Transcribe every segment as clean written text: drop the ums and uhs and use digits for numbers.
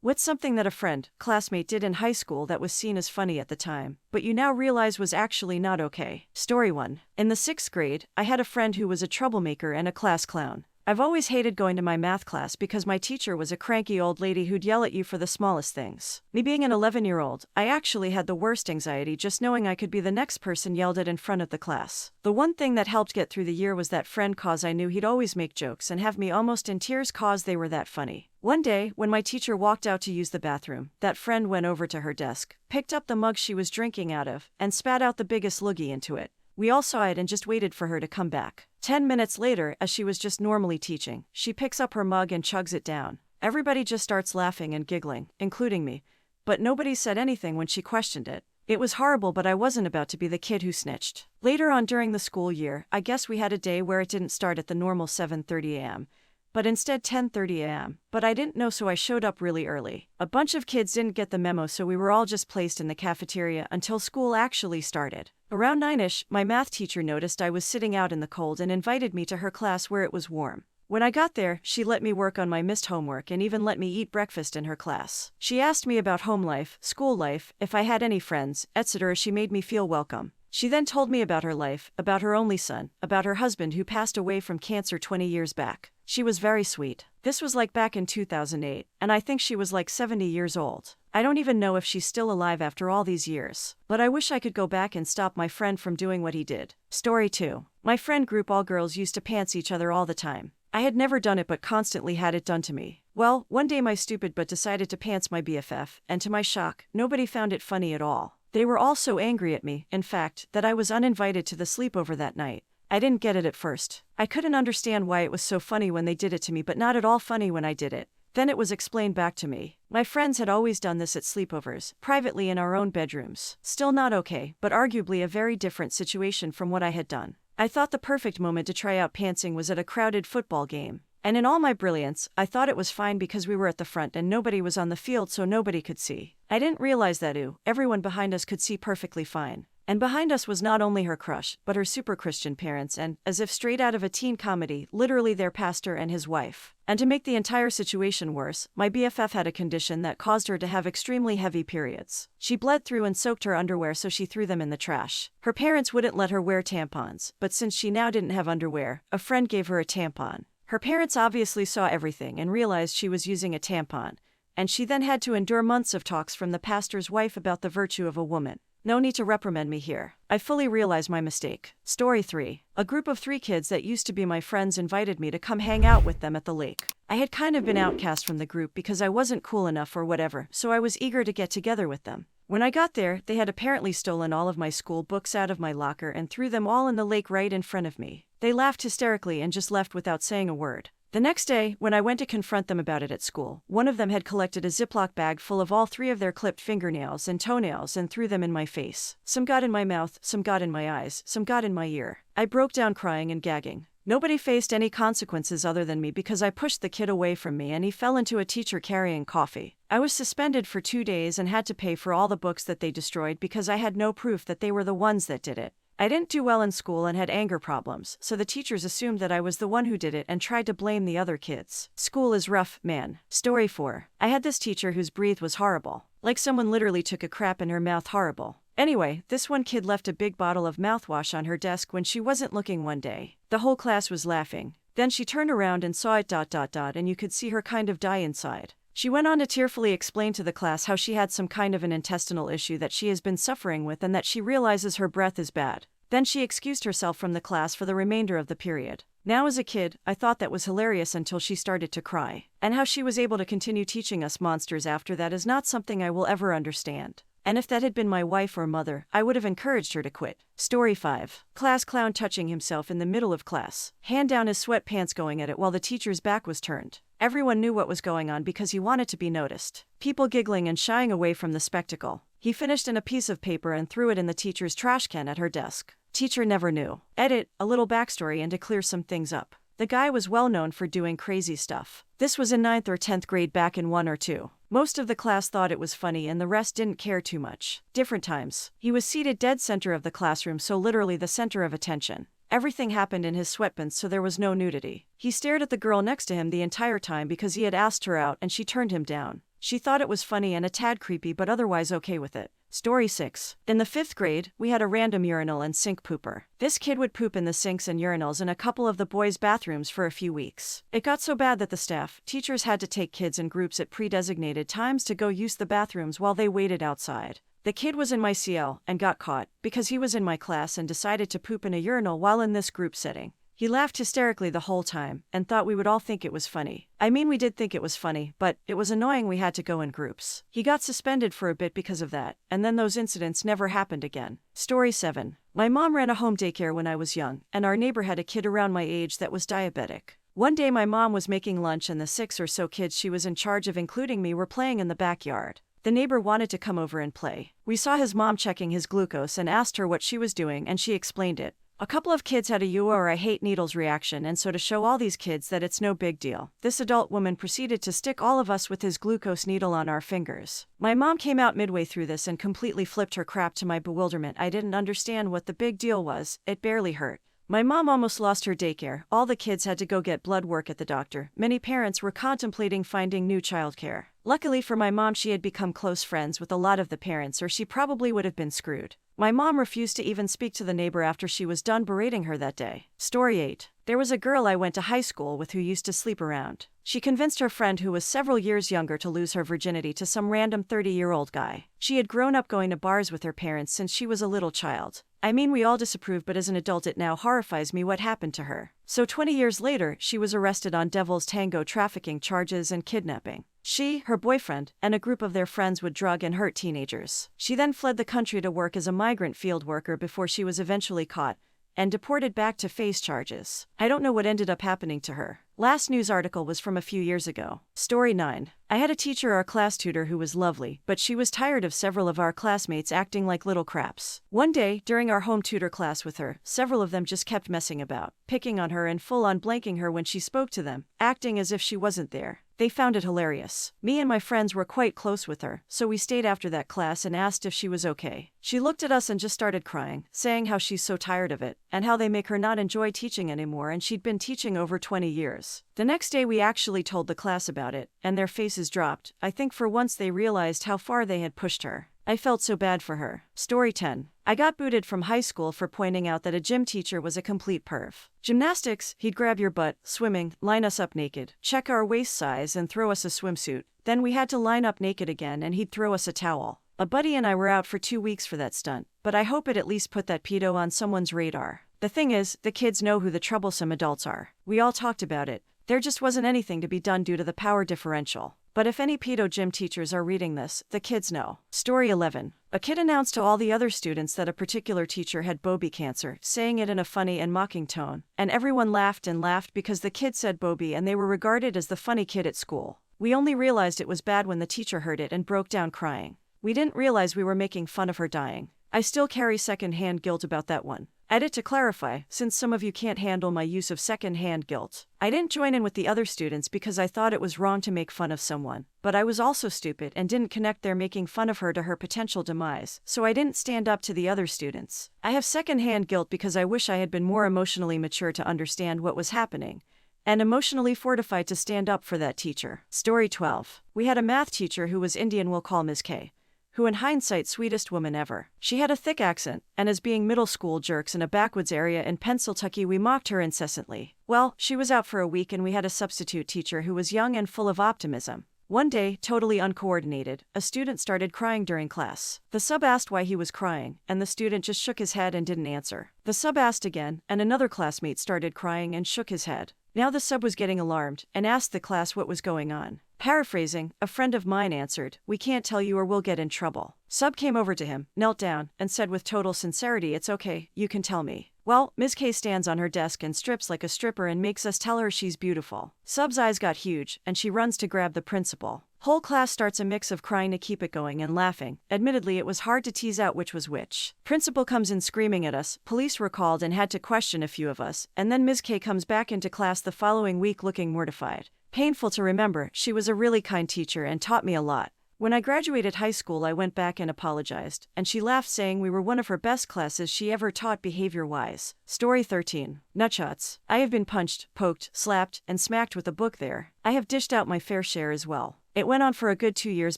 What's something that a friend, classmate did in high school that was seen as funny at the time, but you now realize was actually not okay? Story 1. In the 6th grade, I had a friend who was a troublemaker and a class clown. I've always hated going to my math class because my teacher was a cranky old lady who'd yell at you for the smallest things. Me being an 11-year-old, I actually had the worst anxiety just knowing I could be the next person yelled at in front of the class. The one thing that helped get through the year was that friend cause I knew he'd always make jokes and have me almost in tears cause they were that funny. One day, when my teacher walked out to use the bathroom, that friend went over to her desk, picked up the mug she was drinking out of, and spat out the biggest loogie into it. We all saw it and just waited for her to come back. 10 minutes later, as she was just normally teaching, she picks up her mug and chugs it down. Everybody just starts laughing and giggling, including me. But nobody said anything when she questioned it. It was horrible, but I wasn't about to be the kid who snitched. Later on during the school year, I guess we had a day where it didn't start at the normal 7:30 a.m., but instead 10:30 a.m., but I didn't know, so I showed up really early. A bunch of kids didn't get the memo, so we were all just placed in the cafeteria until school actually started. Around 9ish, my math teacher noticed I was sitting out in the cold and invited me to her class where it was warm. When I got there, she let me work on my missed homework and even let me eat breakfast in her class. She asked me about home life, school life, if I had any friends, etc. She made me feel welcome. She then told me about her life, about her only son, about her husband who passed away from cancer 20 years back. She was very sweet. This was like back in 2008, and I think she was like 70 years old. I don't even know if she's still alive after all these years. But I wish I could go back and stop my friend from doing what he did. Story 2. My friend group, all girls, used to pants each other all the time. I had never done it but constantly had it done to me. Well, one day my stupid butt decided to pants my BFF, and to my shock, nobody found it funny at all. They were all so angry at me, in fact, that I was uninvited to the sleepover that night. I didn't get it at first. I couldn't understand why it was so funny when they did it to me but not at all funny when I did it. Then it was explained back to me. My friends had always done this at sleepovers, privately in our own bedrooms. Still not okay, but arguably a very different situation from what I had done. I thought the perfect moment to try out pantsing was at a crowded football game. And in all my brilliance, I thought it was fine because we were at the front and nobody was on the field, so nobody could see. I didn't realize that everyone behind us could see perfectly fine. And behind us was not only her crush, but her super Christian parents and, as if straight out of a teen comedy, literally their pastor and his wife. And to make the entire situation worse, my BFF had a condition that caused her to have extremely heavy periods. She bled through and soaked her underwear, so she threw them in the trash. Her parents wouldn't let her wear tampons, but since she now didn't have underwear, a friend gave her a tampon. Her parents obviously saw everything and realized she was using a tampon, and she then had to endure months of talks from the pastor's wife about the virtue of a woman. No need to reprimand me here. I fully realize my mistake. Story 3. A group of 3 kids that used to be my friends invited me to come hang out with them at the lake. I had kind of been outcast from the group because I wasn't cool enough or whatever, so I was eager to get together with them. When I got there, they had apparently stolen all of my school books out of my locker and threw them all in the lake right in front of me. They laughed hysterically and just left without saying a word. The next day, when I went to confront them about it at school, one of them had collected a Ziploc bag full of all 3 of their clipped fingernails and toenails and threw them in my face. Some got in my mouth, some got in my eyes, some got in my ear. I broke down crying and gagging. Nobody faced any consequences other than me because I pushed the kid away from me and he fell into a teacher carrying coffee. I was suspended for 2 days and had to pay for all the books that they destroyed because I had no proof that they were the ones that did it. I didn't do well in school and had anger problems, so the teachers assumed that I was the one who did it and tried to blame the other kids. School is rough, man. Story 4. I had this teacher whose breath was horrible. Like someone literally took a crap in her mouth. Horrible. Anyway, this one kid left a big bottle of mouthwash on her desk when she wasn't looking one day. The whole class was laughing. Then she turned around and saw it ... and you could see her kind of die inside. She went on to tearfully explain to the class how she had some kind of an intestinal issue that she has been suffering with and that she realizes her breath is bad. Then she excused herself from the class for the remainder of the period. Now as a kid, I thought that was hilarious until she started to cry. And how she was able to continue teaching us monsters after that is not something I will ever understand. And if that had been my wife or mother, I would have encouraged her to quit. Story 5. Class clown touching himself in the middle of class. Hand down his sweatpants going at it while the teacher's back was turned. Everyone knew what was going on because he wanted to be noticed. People giggling and shying away from the spectacle. He finished in a piece of paper and threw it in the teacher's trash can at her desk. Teacher never knew. Edit, a little backstory and to clear some things up. The guy was well known for doing crazy stuff. This was in 9th or 10th grade back in 1 or 2. Most of the class thought it was funny and the rest didn't care too much. Different times. He was seated dead center of the classroom, so literally the center of attention. Everything happened in his sweatpants, so there was no nudity. He stared at the girl next to him the entire time because he had asked her out and she turned him down. She thought it was funny and a tad creepy but otherwise okay with it. Story 6. In the 5th grade, we had a random urinal and sink pooper. This kid would poop in the sinks and urinals in a couple of the boys' bathrooms for a few weeks. It got so bad that the staff, teachers had to take kids in groups at pre-designated times to go use the bathrooms while they waited outside. The kid was in my CL and got caught because he was in my class and decided to poop in a urinal while in this group setting. He laughed hysterically the whole time and thought we would all think it was funny. I mean, we did think it was funny, but it was annoying we had to go in groups. He got suspended for a bit because of that, and then those incidents never happened again. Story 7. My mom ran a home daycare when I was young, and our neighbor had a kid around my age that was diabetic. One day my mom was making lunch and the 6 or so kids she was in charge of, including me, were playing in the backyard. The neighbor wanted to come over and play. We saw his mom checking his glucose and asked her what she was doing, and she explained it. A couple of kids had a "you or I hate needles" reaction, and so to show all these kids that it's no big deal, this adult woman proceeded to stick all of us with his glucose needle on our fingers. My mom came out midway through this and completely flipped her crap. To my bewilderment, I didn't understand what the big deal was. It barely hurt. My mom almost lost her daycare. All the kids had to go get blood work at the doctor. Many parents were contemplating finding new childcare. Luckily for my mom, she had become close friends with a lot of the parents, or she probably would have been screwed. My mom refused to even speak to the neighbor after she was done berating her that day. Story 8. There was a girl I went to high school with who used to sleep around. She convinced her friend, who was several years younger, to lose her virginity to some random 30-year-old guy. She had grown up going to bars with her parents since she was a little child. I mean, we all disapprove, but as an adult it now horrifies me what happened to her. So 20 years later, she was arrested on Devil's Tango trafficking charges and kidnapping. She, her boyfriend, and a group of their friends would drug and hurt teenagers. She then fled the country to work as a migrant field worker before she was eventually caught and deported back to face charges. I don't know what ended up happening to her. Last news article was from a few years ago. Story 9. I had a teacher, our class tutor, who was lovely, but she was tired of several of our classmates acting like little craps. One day, during our home tutor class with her, several of them just kept messing about, picking on her and full-on blanking her when she spoke to them, acting as if she wasn't there. They found it hilarious. Me and my friends were quite close with her, so we stayed after that class and asked if she was okay. She looked at us and just started crying, saying how she's so tired of it, and how they make her not enjoy teaching anymore, and she'd been teaching over 20 years. The next day we actually told the class about it, and their faces dropped. I think for once they realized how far they had pushed her. I felt so bad for her. Story 10. I got booted from high school for pointing out that a gym teacher was a complete perv. Gymnastics, he'd grab your butt. Swimming, line us up naked, check our waist size and throw us a swimsuit. Then we had to line up naked again and he'd throw us a towel. A buddy and I were out for 2 weeks for that stunt, but I hope it at least put that pedo on someone's radar. The thing is, the kids know who the troublesome adults are. We all talked about it. There just wasn't anything to be done due to the power differential. But if any pedo gym teachers are reading this, the kids know. Story 11. A kid announced to all the other students that a particular teacher had Bobby cancer, saying it in a funny and mocking tone, and everyone laughed and laughed because the kid said Bobby and they were regarded as the funny kid at school. We only realized it was bad when the teacher heard it and broke down crying. We didn't realize we were making fun of her dying. I still carry second-hand guilt about that one. Edit to clarify, since some of you can't handle my use of second-hand guilt. I didn't join in with the other students because I thought it was wrong to make fun of someone, but I was also stupid and didn't connect their making fun of her to her potential demise, so I didn't stand up to the other students. I have second-hand guilt because I wish I had been more emotionally mature to understand what was happening, and emotionally fortified to stand up for that teacher. Story 12. We had a math teacher who was Indian, we'll call Ms. K, who in hindsight sweetest woman ever. She had a thick accent, and as being middle school jerks in a backwoods area in Pennsylvania, we mocked her incessantly. Well, she was out for a week and we had a substitute teacher who was young and full of optimism. One day, totally uncoordinated, a student started crying during class. The sub asked why he was crying, and the student just shook his head and didn't answer. The sub asked again, and another classmate started crying and shook his head. Now the sub was getting alarmed and asked the class what was going on. Paraphrasing, a friend of mine answered, "We can't tell you or we'll get in trouble." Sub came over to him, knelt down, and said with total sincerity, "It's okay, you can tell me." Well, Ms. K stands on her desk and strips like a stripper and makes us tell her she's beautiful. Sub's eyes got huge, and she runs to grab the principal. Whole class starts a mix of crying to keep it going and laughing. Admittedly, it was hard to tease out which was which. Principal comes in screaming at us, police were called and had to question a few of us, and then Ms. K comes back into class the following week looking mortified. Painful to remember, she was a really kind teacher and taught me a lot. When I graduated high school, I went back and apologized, and she laughed, saying we were one of her best classes she ever taught behavior-wise. Story 13. Nutshots. I have been punched, poked, slapped, and smacked with a book there. I have dished out my fair share as well. It went on for a good 2 years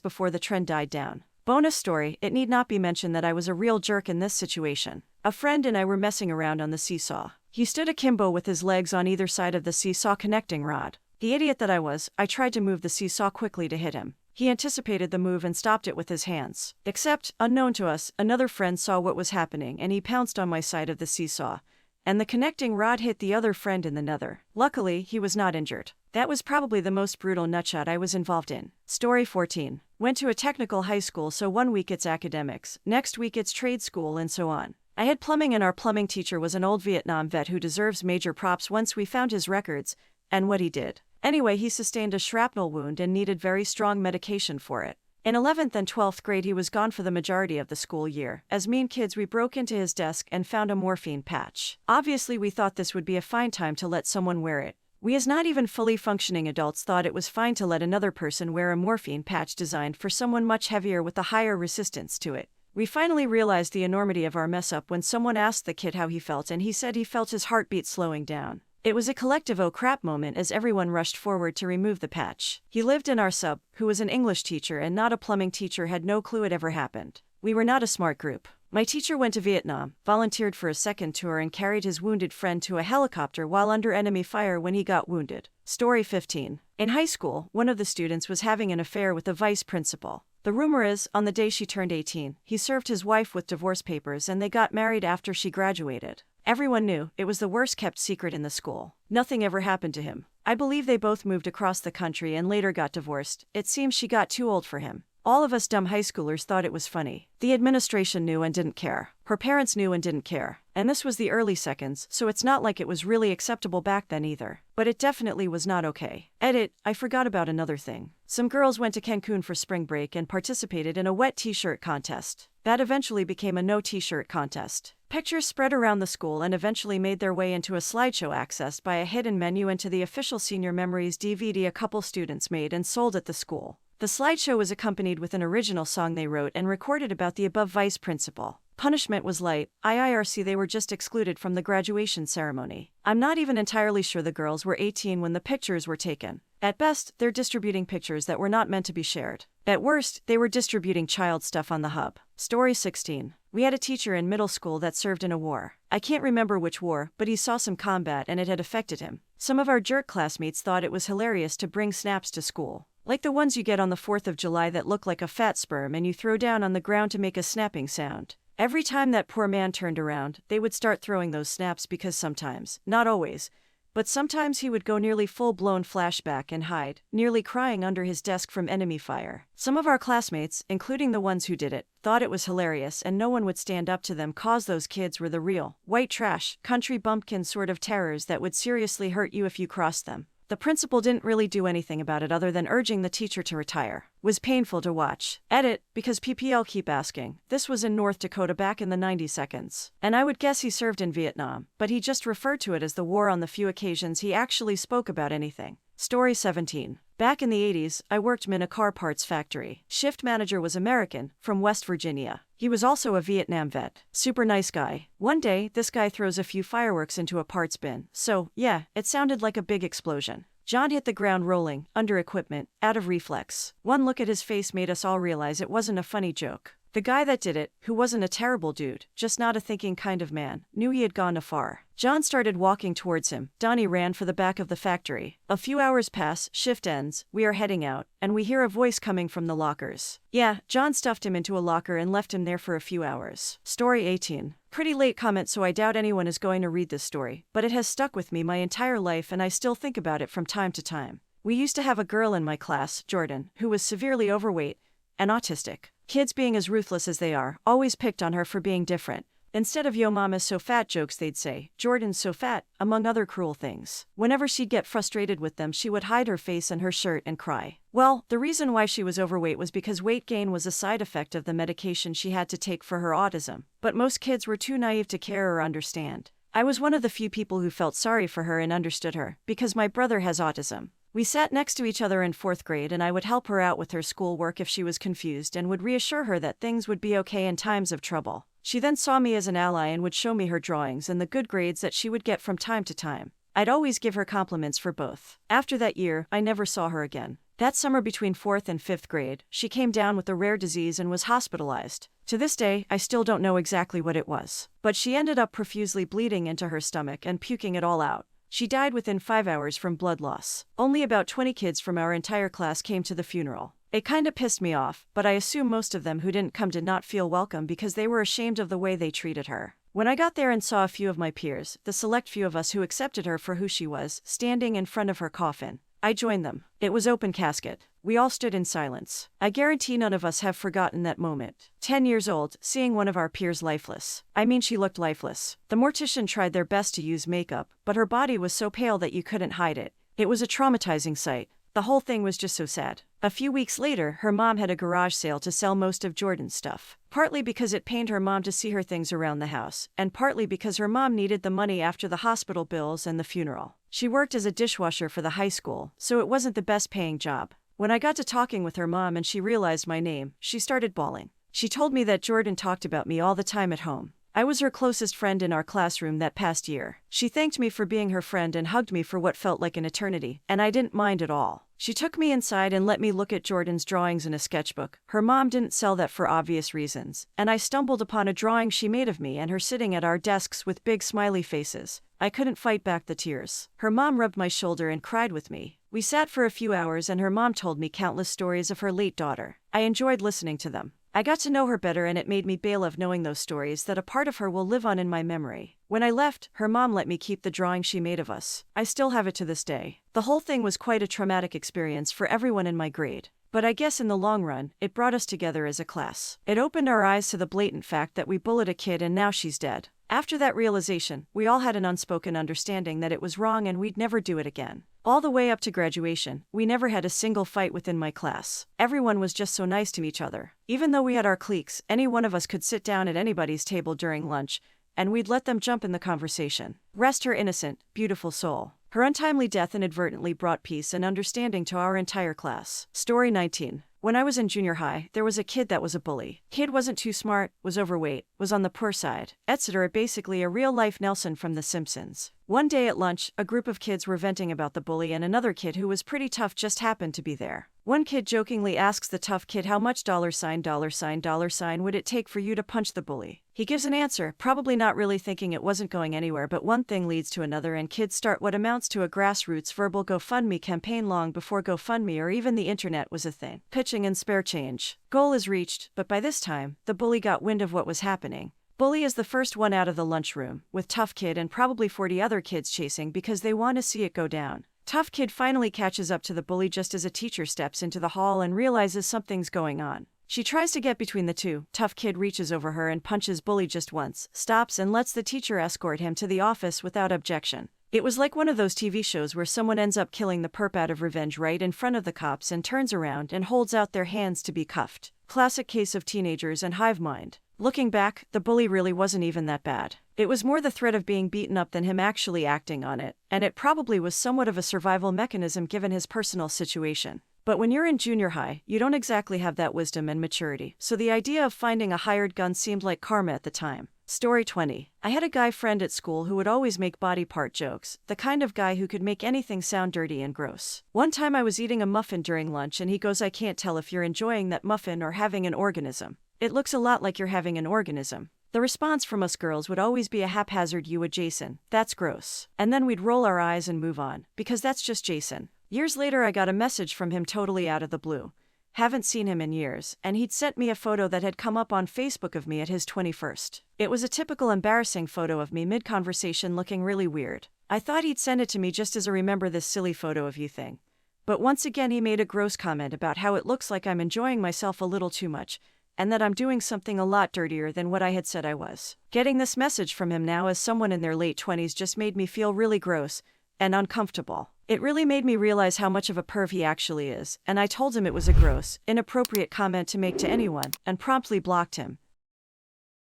before the trend died down. Bonus story, it need not be mentioned that I was a real jerk in this situation. A friend and I were messing around on the seesaw. He stood akimbo with his legs on either side of the seesaw connecting rod. The idiot that I was, I tried to move the seesaw quickly to hit him. He anticipated the move and stopped it with his hands. Except, unknown to us, another friend saw what was happening and he pounced on my side of the seesaw, and the connecting rod hit the other friend in the nether. Luckily, he was not injured. That was probably the most brutal nutshot I was involved in. Story 14. Went to a technical high school, so 1 week it's academics, next week it's trade school, and so on. I had plumbing and our plumbing teacher was an old Vietnam vet who deserves major props once we found his records and what he did. Anyway, he sustained a shrapnel wound and needed very strong medication for it. In 11th and 12th grade he was gone for the majority of the school year. As mean kids, we broke into his desk and found a morphine patch. Obviously we thought this would be a fine time to let someone wear it. We as not even fully functioning adults thought it was fine to let another person wear a morphine patch designed for someone much heavier with a higher resistance to it. We finally realized the enormity of our mess up when someone asked the kid how he felt and he said he felt his heartbeat slowing down. It was a collective oh crap moment as everyone rushed forward to remove the patch. He lived in our sub, who was an English teacher and not a plumbing teacher, had no clue it ever happened. We were not a smart group. My teacher went to Vietnam, volunteered for a second tour and carried his wounded friend to a helicopter while under enemy fire when he got wounded. Story 15. In high school, one of the students was having an affair with the vice principal. The rumor is, on the day she turned 18, he served his wife with divorce papers and they got married after she graduated. Everyone knew, it was the worst kept secret in the school. Nothing ever happened to him. I believe they both moved across the country and later got divorced. It seems she got too old for him. All of us dumb high schoolers thought it was funny. The administration knew and didn't care. Her parents knew and didn't care. And this was the early seconds, so it's not like it was really acceptable back then either. But it definitely was not okay. Edit, I forgot about another thing. Some girls went to Cancun for spring break and participated in a wet t-shirt contest. That eventually became a no t-shirt contest. Pictures spread around the school and eventually made their way into a slideshow accessed by a hidden menu into the official Senior Memories DVD a couple students made and sold at the school. The slideshow was accompanied with an original song they wrote and recorded about the above vice principal. Punishment was light. IIRC, they were just excluded from the graduation ceremony. I'm not even entirely sure the girls were 18 when the pictures were taken. At best, they're distributing pictures that were not meant to be shared. At worst, they were distributing child stuff on the hub. Story 16. We had a teacher in middle school that served in a war. I can't remember which war, but he saw some combat and it had affected him. Some of our jerk classmates thought it was hilarious to bring snaps to school. Like the ones you get on the 4th of July that look like a fat sperm and you throw down on the ground to make a snapping sound. Every time that poor man turned around, they would start throwing those snaps because sometimes, not always, but sometimes he would go nearly full-blown flashback and hide, nearly crying under his desk from enemy fire. Some of our classmates, including the ones who did it, thought it was hilarious and no one would stand up to them cause those kids were the real, white trash, country bumpkin sort of terrors that would seriously hurt you if you crossed them. The principal didn't really do anything about it other than urging the teacher to retire. Was painful to watch. Edit, because PPL keep asking. This was in North Dakota back in the 90 seconds. And I would guess he served in Vietnam, but he just referred to it as the war on the few occasions he actually spoke about anything. Story 17. Back in the 80s, I worked in a car parts factory. Shift manager was American, from West Virginia. He was also a Vietnam vet. Super nice guy. One day, this guy throws a few fireworks into a parts bin. So, yeah, it sounded like a big explosion. John hit the ground rolling, under equipment, out of reflex. One look at his face made us all realize it wasn't a funny joke. The guy that did it, who wasn't a terrible dude, just not a thinking kind of man, knew he had gone afar. John started walking towards him. Donnie ran for the back of the factory. A few hours pass, shift ends, we are heading out, and we hear a voice coming from the lockers. Yeah, John stuffed him into a locker and left him there for a few hours. Story 18. Pretty late comment, so I doubt anyone is going to read this story, but it has stuck with me my entire life and I still think about it from time to time. We used to have a girl in my class, Jordan, who was severely overweight and autistic. Kids, being as ruthless as they are, always picked on her for being different. Instead of "yo mama's so fat" jokes, they'd say, "Jordan's so fat," among other cruel things. Whenever she'd get frustrated with them, she would hide her face in her shirt and cry. Well, the reason why she was overweight was because weight gain was a side effect of the medication she had to take for her autism. But most kids were too naive to care or understand. I was one of the few people who felt sorry for her and understood her, because my brother has autism. We sat next to each other in 4th grade and I would help her out with her schoolwork if she was confused and would reassure her that things would be okay in times of trouble. She then saw me as an ally and would show me her drawings and the good grades that she would get from time to time. I'd always give her compliments for both. After that year, I never saw her again. That summer between 4th and 5th grade, she came down with a rare disease and was hospitalized. To this day, I still don't know exactly what it was. But she ended up profusely bleeding into her stomach and puking it all out. She died within 5 hours from blood loss. Only about 20 kids from our entire class came to the funeral. It kinda pissed me off, but I assume most of them who didn't come did not feel welcome because they were ashamed of the way they treated her. When I got there and saw a few of my peers, the select few of us who accepted her for who she was, standing in front of her coffin, I joined them. It was open casket. We all stood in silence. I guarantee none of us have forgotten that moment. 10 years old, seeing one of our peers lifeless. I mean, she looked lifeless. The mortician tried their best to use makeup, but her body was so pale that you couldn't hide it. It was a traumatizing sight. The whole thing was just so sad. A few weeks later, her mom had a garage sale to sell most of Jordan's stuff. Partly because it pained her mom to see her things around the house, and partly because her mom needed the money after the hospital bills and the funeral. She worked as a dishwasher for the high school, so it wasn't the best paying job. When I got to talking with her mom and she realized my name, she started bawling. She told me that Jordan talked about me all the time at home. I was her closest friend in our classroom that past year. She thanked me for being her friend and hugged me for what felt like an eternity, and I didn't mind at all. She took me inside and let me look at Jordan's drawings in a sketchbook. Her mom didn't sell that for obvious reasons, and I stumbled upon a drawing she made of me and her sitting at our desks with big smiley faces. I couldn't fight back the tears. Her mom rubbed my shoulder and cried with me. We sat for a few hours and her mom told me countless stories of her late daughter. I enjoyed listening to them. I got to know her better and it made me bail of knowing those stories that a part of her will live on in my memory. When I left, her mom let me keep the drawing she made of us. I still have it to this day. The whole thing was quite a traumatic experience for everyone in my grade. But I guess in the long run, it brought us together as a class. It opened our eyes to the blatant fact that we bullied a kid and now she's dead. After that realization, we all had an unspoken understanding that it was wrong and we'd never do it again. All the way up to graduation, we never had a single fight within my class. Everyone was just so nice to each other. Even though we had our cliques, any one of us could sit down at anybody's table during lunch, and we'd let them jump in the conversation. Rest her innocent, beautiful soul. Her untimely death inadvertently brought peace and understanding to our entire class. Story 19. When I was in junior high, there was a kid that was a bully. Kid wasn't too smart, was overweight, was on the poor side, etc. Basically a real-life Nelson from The Simpsons. One day at lunch, a group of kids were venting about the bully and another kid who was pretty tough just happened to be there. One kid jokingly asks the tough kid how much $$ would it take for you to punch the bully. He gives an answer, probably not really thinking it wasn't going anywhere, but one thing leads to another and kids start what amounts to a grassroots verbal GoFundMe campaign long before GoFundMe or even the internet was a thing. Pitching and spare change. Goal is reached, but by this time, the bully got wind of what was happening. Bully is the first one out of the lunchroom, with tough kid and probably 40 other kids chasing because they want to see it go down. Tough kid finally catches up to the bully just as a teacher steps into the hall and realizes something's going on. She tries to get between the two. Tough kid reaches over her and punches bully just once, stops and lets the teacher escort him to the office without objection. It was like one of those TV shows where someone ends up killing the perp out of revenge right in front of the cops and turns around and holds out their hands to be cuffed. Classic case of teenagers and hive mind. Looking back, the bully really wasn't even that bad. It was more the threat of being beaten up than him actually acting on it, and it probably was somewhat of a survival mechanism given his personal situation. But when you're in junior high, you don't exactly have that wisdom and maturity, so the idea of finding a hired gun seemed like karma at the time. Story 20. I had a guy friend at school who would always make body part jokes, the kind of guy who could make anything sound dirty and gross. One time I was eating a muffin during lunch and he goes, "I can't tell if you're enjoying that muffin or having an organism. It looks a lot like you're having an organism." The response from us girls would always be a haphazard "You a Jason, that's gross." And then we'd roll our eyes and move on, because that's just Jason. Years later I got a message from him totally out of the blue. Haven't seen him in years, and he'd sent me a photo that had come up on Facebook of me at his 21st. It was a typical embarrassing photo of me mid-conversation looking really weird. I thought he'd send it to me just as a remember this silly photo of you thing. But once again he made a gross comment about how it looks like I'm enjoying myself a little too much, and that I'm doing something a lot dirtier than what I had said I was. Getting this message from him now as someone in their late 20s just made me feel really gross and uncomfortable. It really made me realize how much of a perv he actually is, and I told him it was a gross, inappropriate comment to make to anyone, and promptly blocked him.